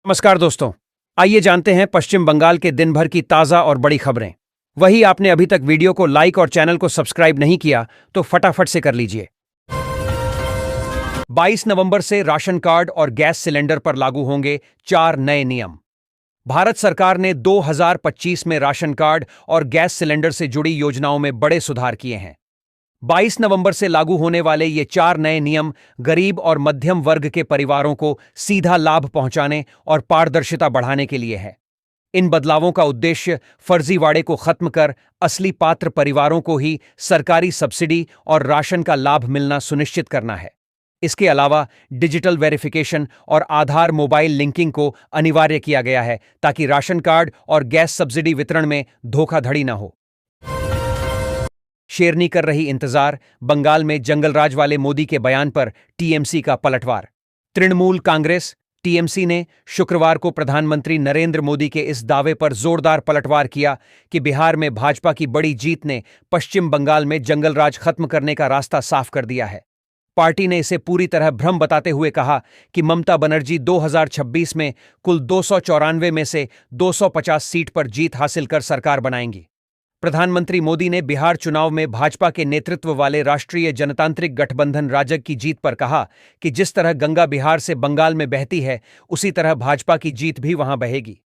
नमस्कार दोस्तों, आइए जानते हैं पश्चिम बंगाल के दिन भर की ताज़ा और बड़ी खबरें। वही आपने अभी तक वीडियो को लाइक और चैनल को सब्सक्राइब नहीं किया तो फटाफट से कर लीजिए। 22 नवंबर से राशन कार्ड और गैस सिलेंडर पर लागू होंगे 4 नए नियम। भारत सरकार ने 2025 में राशन कार्ड और गैस सिलेंडर से जुड़ी योजनाओं में बड़े सुधार किए हैं। 22 नवंबर से लागू होने वाले ये 4 नए नियम गरीब और मध्यम वर्ग के परिवारों को सीधा लाभ पहुंचाने और पारदर्शिता बढ़ाने के लिए है। इन बदलावों का उद्देश्य फर्जीवाड़े को खत्म कर असली पात्र परिवारों को ही सरकारी सब्सिडी और राशन का लाभ मिलना सुनिश्चित करना है। इसके अलावा डिजिटल वेरिफिकेशन और आधार मोबाइल लिंकिंग को अनिवार्य किया गया है ताकि राशन कार्ड और गैस सब्सिडी वितरण में धोखाधड़ी न हो। शेरनी कर रही इंतजार, बंगाल में जंगलराज वाले मोदी के बयान पर टीएमसी का पलटवार। तृणमूल कांग्रेस टीएमसी ने शुक्रवार को प्रधानमंत्री नरेंद्र मोदी के इस दावे पर जोरदार पलटवार किया कि बिहार में भाजपा की बड़ी जीत ने पश्चिम बंगाल में जंगलराज खत्म करने का रास्ता साफ कर दिया है। पार्टी ने इसे पूरी तरह भ्रम बताते हुए कहा कि ममता बनर्जी 2026 में कुल 294 में से 250 सीट पर जीत हासिल कर सरकार बनाएंगी। प्रधानमंत्री मोदी ने बिहार चुनाव में भाजपा के नेतृत्व वाले राष्ट्रीय जनतांत्रिक गठबंधन राजग की जीत पर कहा कि जिस तरह गंगा बिहार से बंगाल में बहती है, उसी तरह भाजपा की जीत भी वहां बहेगी।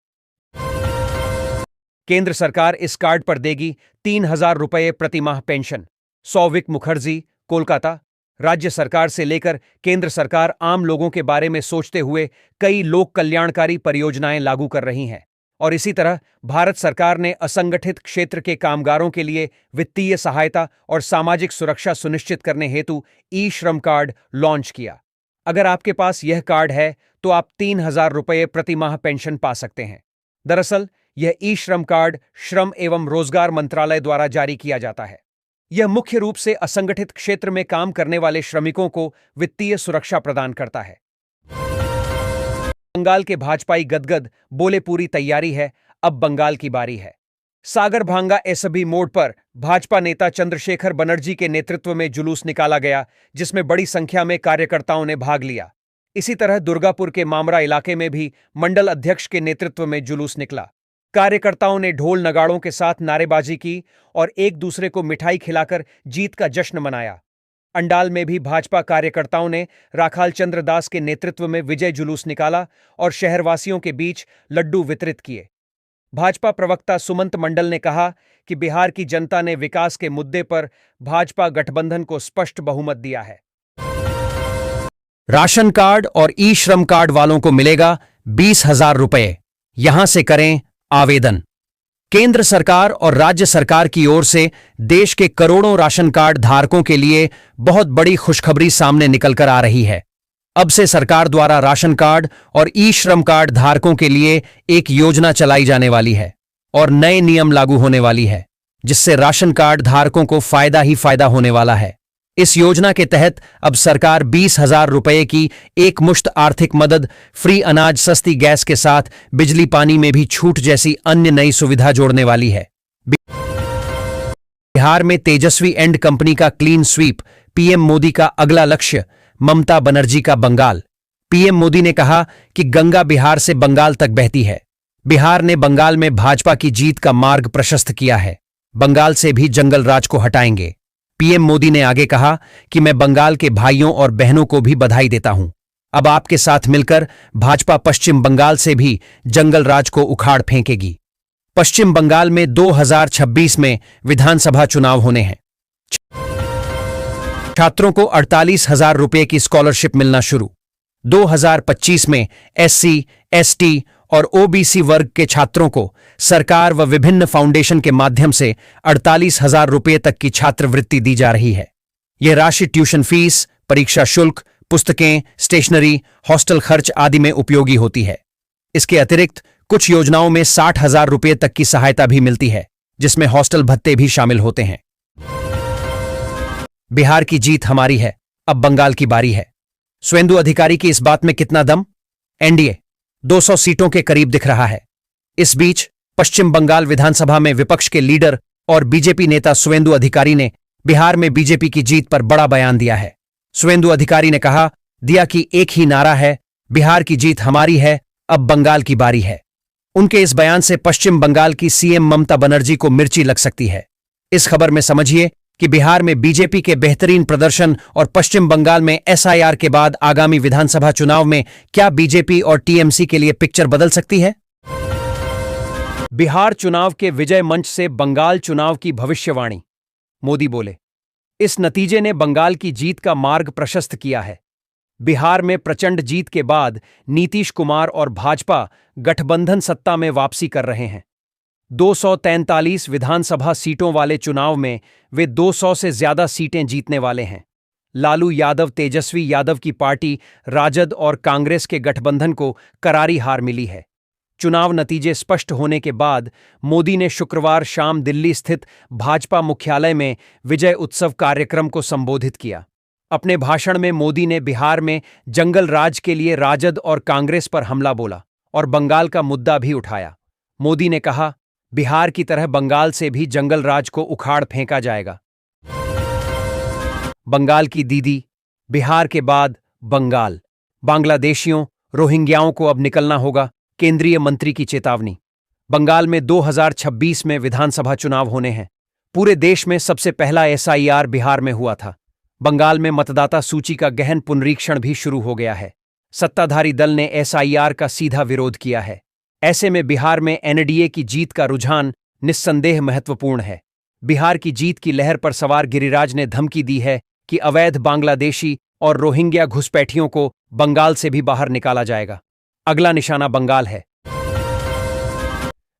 केंद्र सरकार इस कार्ड पर देगी 3,000 रुपये प्रतिमाह पेंशन। सौविक मुखर्जी, कोलकाता। राज्य सरकार से लेकर केंद्र सरकार आम लोगों के बारे में सोचते हुए कई लोक कल्याणकारी परियोजनाएं लागू कर रही हैं और इसी तरह भारत सरकार ने असंगठित क्षेत्र के कामगारों के लिए वित्तीय सहायता और सामाजिक सुरक्षा सुनिश्चित करने हेतु ई-श्रम कार्ड लॉन्च किया। अगर आपके पास यह कार्ड है तो आप 3,000 रुपये प्रतिमाह पेंशन पा सकते हैं। दरअसल यह ई-श्रम कार्ड श्रम एवं रोजगार मंत्रालय द्वारा जारी किया जाता है। यह मुख्य रूप से असंगठित क्षेत्र में काम करने वाले श्रमिकों को वित्तीय सुरक्षा प्रदान करता है। बंगाल के भाजपाई गदगद बोले पूरी तैयारी है, अब बंगाल की बारी है। सागरभांगा एसबी मोड़ पर भाजपा नेता चंद्रशेखर बनर्जी के नेतृत्व में जुलूस निकाला गया, जिसमें बड़ी संख्या में कार्यकर्ताओं ने भाग लिया। इसी तरह दुर्गापुर के मामरा इलाके में भी मंडल अध्यक्ष के नेतृत्व में जुलूस निकला। कार्यकर्ताओं ने ढोल नगाड़ों के साथ नारेबाजी की और एक दूसरे को मिठाई खिलाकर जीत का जश्न मनाया। अंडाल में भी भाजपा कार्यकर्ताओं ने राखाल चंद्र दास के नेतृत्व में विजय जुलूस निकाला और शहरवासियों के बीच लड्डू वितरित किए। भाजपा प्रवक्ता सुमंत मंडल ने कहा कि बिहार की जनता ने विकास के मुद्दे पर भाजपा गठबंधन को स्पष्ट बहुमत दिया है। राशन कार्ड और ई श्रम कार्ड वालों को मिलेगा 20,000 रुपये। यहां से करें आवेदन। केंद्र सरकार और राज्य सरकार की ओर से देश के करोड़ों राशन कार्ड धारकों के लिए बहुत बड़ी खुशखबरी सामने निकल कर आ रही है। अब से सरकार द्वारा राशन कार्ड और ई श्रम कार्ड धारकों के लिए एक योजना चलाई जाने वाली है और नए नियम लागू होने वाली है, जिससे राशन कार्ड धारकों को फायदा ही फायदा होने वाला है। इस योजना के तहत अब सरकार 20,000 रुपये की एक मुश्त आर्थिक मदद, फ्री अनाज, सस्ती गैस के साथ बिजली पानी में भी छूट जैसी अन्य नई सुविधा जोड़ने वाली है। बिहार में तेजस्वी एंड कंपनी का क्लीन स्वीप, पीएम मोदी का अगला लक्ष्य, ममता बनर्जी का बंगाल। पीएम मोदी ने कहा कि गंगा बिहार से बंगाल तक बहती है। बिहार ने बंगाल में भाजपा की जीत का मार्ग प्रशस्त किया है। बंगाल से भी जंगल राज को हटाएंगे। पीएम मोदी ने आगे कहा कि मैं बंगाल के भाइयों और बहनों को भी बधाई देता हूं। अब आपके साथ मिलकर भाजपा पश्चिम बंगाल से भी जंगल राज को उखाड़ फेंकेगी। पश्चिम बंगाल में 2026 में विधानसभा चुनाव होने हैं। छात्रों को 48,000 रुपये की स्कॉलरशिप मिलना शुरू। 2025 में एससी, एसटी और ओबीसी वर्ग के छात्रों को सरकार व विभिन्न फाउंडेशन के माध्यम से 48,000 रुपये तक की छात्रवृत्ति दी जा रही है। यह राशि ट्यूशन फीस, परीक्षा शुल्क, पुस्तकें, स्टेशनरी, हॉस्टल खर्च आदि में उपयोगी होती है। इसके अतिरिक्त कुछ योजनाओं में 60,000 रुपये तक की सहायता भी मिलती है, जिसमें हॉस्टल भत्ते भी शामिल होते हैं। बिहार की जीत हमारी है, अब बंगाल की बारी है। सुवेंदु अधिकारी की इस बात में कितना दम? एनडीए 200 सीटों के करीब दिख रहा है। इस बीच पश्चिम बंगाल विधानसभा में विपक्ष के लीडर और बीजेपी नेता सुवेंदु अधिकारी ने बिहार में बीजेपी की जीत पर बड़ा बयान दिया है। सुवेंदु अधिकारी ने कहा दिया कि एक ही नारा है, बिहार की जीत हमारी है, अब बंगाल की बारी है। उनके इस बयान से पश्चिम बंगाल की सीएम ममता बनर्जी को मिर्ची लग सकती है। इस खबर में समझिए कि बिहार में बीजेपी के बेहतरीन प्रदर्शन और पश्चिम बंगाल में एसआईआर के बाद आगामी विधानसभा चुनाव में क्या बीजेपी और टीएमसी के लिए पिक्चर बदल सकती है। बिहार चुनाव के विजय मंच से बंगाल चुनाव की भविष्यवाणी। मोदी बोले, इस नतीजे ने बंगाल की जीत का मार्ग प्रशस्त किया है। बिहार में प्रचंड जीत के बाद नीतीश कुमार और भाजपा गठबंधन सत्ता में वापसी कर रहे हैं। 243 विधानसभा सीटों वाले चुनाव में वे 200 से ज्यादा सीटें जीतने वाले हैं। लालू यादव तेजस्वी यादव की पार्टी राजद और कांग्रेस के गठबंधन को करारी हार मिली है। चुनाव नतीजे स्पष्ट होने के बाद मोदी ने शुक्रवार शाम दिल्ली स्थित भाजपा मुख्यालय में विजय उत्सव कार्यक्रम को संबोधित किया। अपने भाषण में मोदी ने बिहार में जंगल राज के लिए राजद और कांग्रेस पर हमला बोला और बंगाल का मुद्दा भी उठाया। मोदी ने कहा, बिहार की तरह बंगाल से भी जंगल राज को उखाड़ फेंका जाएगा। बंगाल की दीदी, बिहार के बाद बंगाल। बांग्लादेशियों, रोहिंग्याओं को अब निकलना होगा, केंद्रीय मंत्री की चेतावनी। बंगाल में 2026 में विधानसभा चुनाव होने हैं। पूरे देश में सबसे पहला एसआईआर बिहार में हुआ था। बंगाल में मतदाता सूची का गहन पुनरीक्षण भी शुरू हो गया है। सत्ताधारी दल ने एसआईआर का सीधा विरोध किया है। ऐसे में बिहार में एनडीए की जीत का रुझान निस्संदेह महत्वपूर्ण है। बिहार की जीत की लहर पर सवार गिरिराज ने धमकी दी है कि अवैध बांग्लादेशी और रोहिंग्या घुसपैठियों को बंगाल से भी बाहर निकाला जाएगा। अगला निशाना बंगाल है।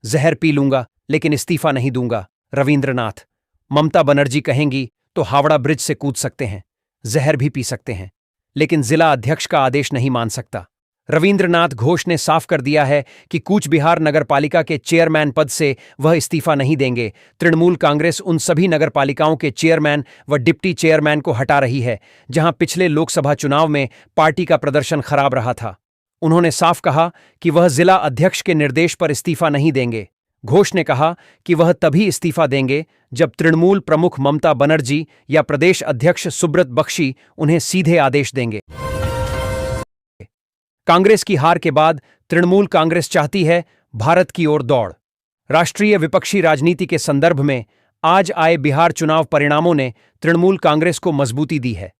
जहर पी लूंगा लेकिन इस्तीफा नहीं दूंगा, रविंद्रनाथ। ममता बनर्जी कहेंगी तो हावड़ा ब्रिज से कूद सकते हैं, जहर भी पी सकते हैं, लेकिन जिला अध्यक्ष का आदेश नहीं मान सकता। रविंद्रनाथ घोष ने साफ कर दिया है कि कूच बिहार नगरपालिका के चेयरमैन पद से वह इस्तीफा नहीं देंगे। तृणमूल कांग्रेस उन सभी नगरपालिकाओं के चेयरमैन व डिप्टी चेयरमैन को हटा रही है जहां पिछले लोकसभा चुनाव में पार्टी का प्रदर्शन खराब रहा था। उन्होंने साफ कहा कि वह जिला अध्यक्ष के निर्देश पर इस्तीफा नहीं देंगे। घोष ने कहा कि वह तभी इस्तीफा देंगे जब तृणमूल प्रमुख ममता बनर्जी या प्रदेश अध्यक्ष सुब्रत बख्शी उन्हें सीधे आदेश देंगे। कांग्रेस की हार के बाद तृणमूल कांग्रेस चाहती है भारत की ओर दौड़। राष्ट्रीय विपक्षी राजनीति के संदर्भ में आज आए बिहार चुनाव परिणामों ने तृणमूल कांग्रेस को मजबूती दी है।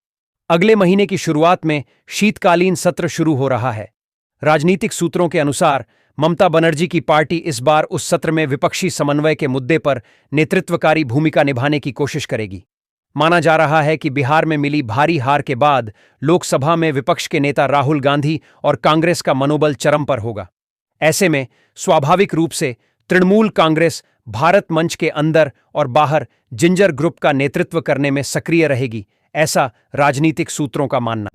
अगले महीने की शुरुआत में शीतकालीन सत्र शुरू हो रहा है। राजनीतिक सूत्रों के अनुसार ममता बनर्जी की पार्टी इस बार उस सत्र में विपक्षी समन्वय के मुद्दे पर नेतृत्वकारी भूमिका निभाने की कोशिश करेगी। माना जा रहा है कि बिहार में मिली भारी हार के बाद लोकसभा में विपक्ष के नेता राहुल गांधी और कांग्रेस का मनोबल चरम पर होगा। ऐसे में स्वाभाविक रूप से तृणमूल कांग्रेस भारत मंच के अंदर और बाहर जिंजर ग्रुप का नेतृत्व करने में सक्रिय रहेगी, ऐसा राजनीतिक सूत्रों का मानना।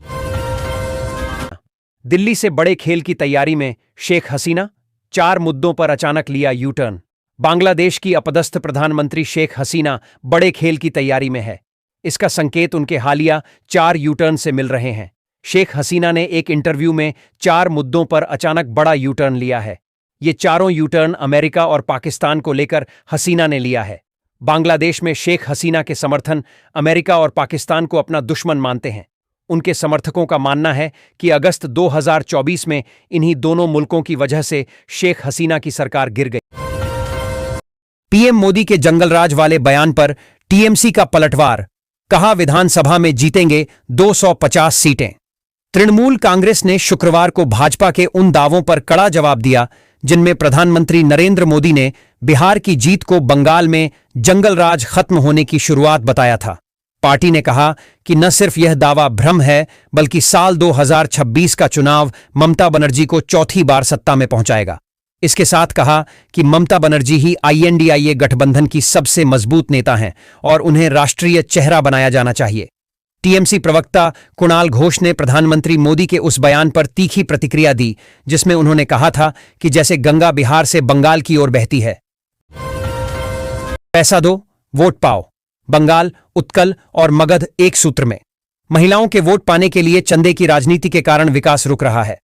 दिल्ली से बड़े खेल की तैयारी में शेख हसीना, 4 मुद्दों पर अचानक लिया यू टर्न। बांग्लादेश की अपदस्थ प्रधानमंत्री शेख हसीना बड़े खेल की तैयारी में है। इसका संकेत उनके हालिया 4 यू टर्न से मिल रहे हैं। शेख हसीना ने एक इंटरव्यू में 4 मुद्दों पर अचानक बड़ा यू टर्न लिया है। ये चारों यू टर्न अमेरिका और पाकिस्तान को लेकर हसीना ने लिया है। बांग्लादेश में शेख हसीना के समर्थन अमेरिका और पाकिस्तान को अपना दुश्मन मानते हैं। उनके समर्थकों का मानना है कि अगस्त 2024 में इन्हीं दोनों मुल्कों की वजह से शेख हसीना की सरकार गिर गई। पीएम मोदी के जंगलराज वाले बयान पर टीएमसी का पलटवार, कहा विधानसभा में जीतेंगे 250 सीटें। तृणमूल कांग्रेस ने शुक्रवार को भाजपा के उन दावों पर कड़ा जवाब दिया जिनमें प्रधानमंत्री नरेंद्र मोदी ने बिहार की जीत को बंगाल में जंगलराज खत्म होने की शुरुआत बताया था। पार्टी ने कहा कि न सिर्फ यह दावा भ्रम है बल्कि साल 2026 का चुनाव ममता बनर्जी को चौथी बार सत्ता में पहुंचाएगा। इसके साथ कहा कि ममता बनर्जी ही आईएनडीआईए गठबंधन की सबसे मजबूत नेता हैं और उन्हें राष्ट्रीय चेहरा बनाया जाना चाहिए। टीएमसी प्रवक्ता कुणाल घोष ने प्रधानमंत्री मोदी के उस बयान पर तीखी प्रतिक्रिया दी जिसमें उन्होंने कहा था कि जैसे गंगा बिहार से बंगाल की ओर बहती है। पैसा दो, वोट पाओ। बंगाल, उत्कल और मगध एक सूत्र में। महिलाओं के वोट पाने के लिए चंदे की राजनीति के कारण विकास रुक रहा है।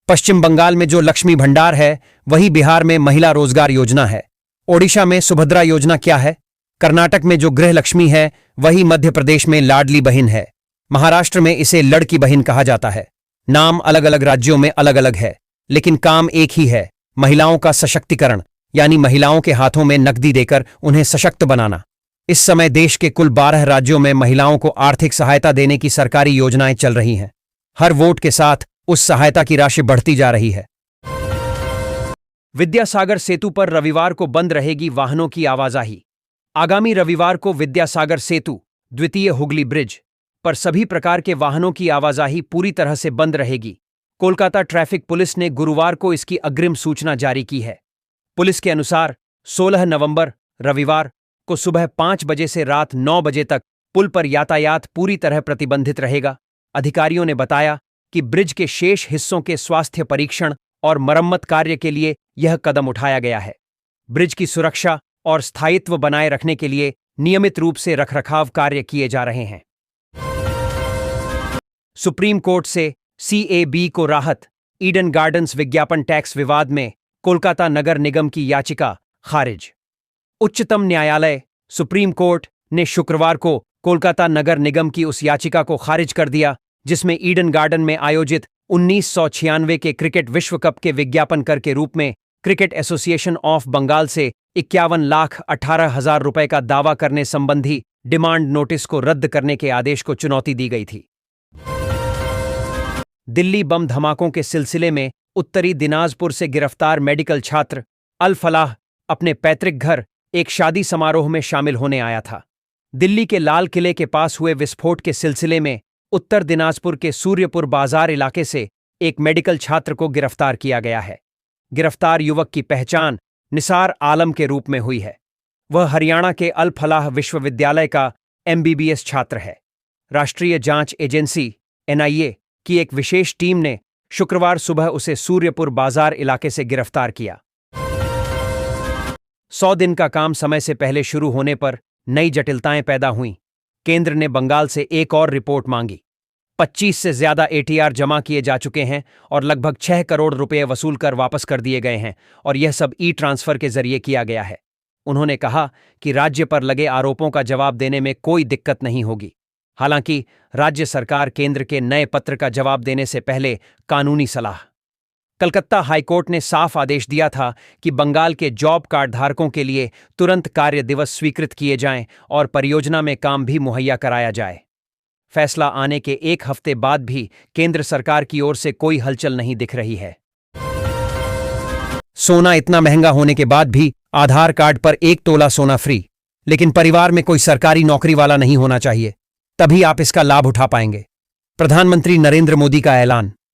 पश्चिम बंगाल में जो लक्ष्मी भंडार है वही बिहार में महिला रोजगार योजना है। ओडिशा में सुभद्रा योजना क्या है? कर्नाटक में जो गृह लक्ष्मी है वही मध्य प्रदेश में लाडली बहन है। महाराष्ट्र में इसे लड़की बहन कहा जाता है। नाम अलग अलग राज्यों में अलग अलग है, लेकिन काम एक ही है, महिलाओं का सशक्तिकरण, यानी महिलाओं के हाथों में नकदी देकर उन्हें सशक्त बनाना। इस समय देश के कुल 12 राज्यों में महिलाओं को आर्थिक सहायता देने की सरकारी योजनाएं चल रही हैं। हर वोट के साथ उस सहायता की राशि बढ़ती जा रही है। विद्यासागर सेतु पर रविवार को बंद रहेगी वाहनों की आवाजाही। आगामी रविवार को विद्यासागर सेतु, द्वितीय हुगली ब्रिज पर सभी प्रकार के वाहनों की आवाजाही पूरी तरह से बंद रहेगी। कोलकाता ट्रैफिक पुलिस ने गुरुवार को इसकी अग्रिम सूचना जारी की है। पुलिस के अनुसार 16 नवंबर रविवार को सुबह 5 बजे से रात 9 बजे तक पुल पर यातायात पूरी तरह प्रतिबंधित रहेगा। अधिकारियों ने बताया कि ब्रिज के शेष हिस्सों के स्वास्थ्य परीक्षण और मरम्मत कार्य के लिए यह कदम उठाया गया है। ब्रिज की सुरक्षा और स्थायित्व बनाए रखने के लिए नियमित रूप से रखरखाव कार्य किए जा रहे हैं। सुप्रीम कोर्ट से CAB को राहत। ईडन गार्डन्स विज्ञापन टैक्स विवाद में कोलकाता नगर निगम की याचिका खारिज। उच्चतम न्यायालय सुप्रीम कोर्ट ने शुक्रवार को कोलकाता नगर निगम की उस याचिका को खारिज कर दिया जिसमें ईडन गार्डन में आयोजित 1996 के क्रिकेट विश्व कप के विज्ञापन कर के रूप में क्रिकेट एसोसिएशन ऑफ बंगाल से 51,18,000 रुपए का दावा करने संबंधी डिमांड नोटिस को रद्द करने के आदेश को चुनौती दी गई थी। दिल्ली बम धमाकों के सिलसिले में उत्तरी दिनाजपुर से गिरफ्तार मेडिकल छात्र अल फलाह अपने पैतृक घर एक शादी समारोह में शामिल होने आया था। दिल्ली के लाल किले के पास हुए विस्फोट के सिलसिले में उत्तर दिनाजपुर के सूर्यपुर बाजार इलाके से एक मेडिकल छात्र को गिरफ्तार किया गया है। गिरफ्तार युवक की पहचान निसार आलम के रूप में हुई है। वह हरियाणा के अल फलाह विश्वविद्यालय का MBBS छात्र है। राष्ट्रीय जांच एजेंसी NIA की एक विशेष टीम ने शुक्रवार सुबह उसे सूर्यपुर बाजार इलाके से गिरफ्तार किया। 100 दिन का काम समय से पहले शुरू होने पर नई जटिलताएं पैदा हुईं। केंद्र ने बंगाल से एक और रिपोर्ट मांगी। 25 से ज्यादा ATR जमा किए जा चुके हैं और लगभग 6 करोड़ रुपए वसूल कर वापस कर दिए गए हैं और यह सब E-ट्रांसफर के जरिए किया गया है। उन्होंने कहा कि राज्य पर लगे आरोपों का जवाब देने में कोई दिक्कत नहीं होगी। हालांकि राज्य सरकार केंद्र के नए पत्र का जवाब देने से पहले कानूनी सलाह। कलकत्ता हाईकोर्ट ने साफ आदेश दिया था कि बंगाल के जॉब कार्ड धारकों के लिए तुरंत कार्य दिवस स्वीकृत किए जाएं और परियोजना में काम भी मुहैया कराया जाए। फैसला आने के एक हफ्ते बाद भी केंद्र सरकार की ओर से कोई हलचल नहीं दिख रही है। सोना इतना महंगा होने के बाद भी आधार कार्ड पर 1 तोला सोना फ्री, लेकिन परिवार में कोई सरकारी नौकरी वाला नहीं होना चाहिए, तभी आप इसका लाभ उठा पाएंगे। प्रधानमंत्री नरेंद्र मोदी का ऐलान।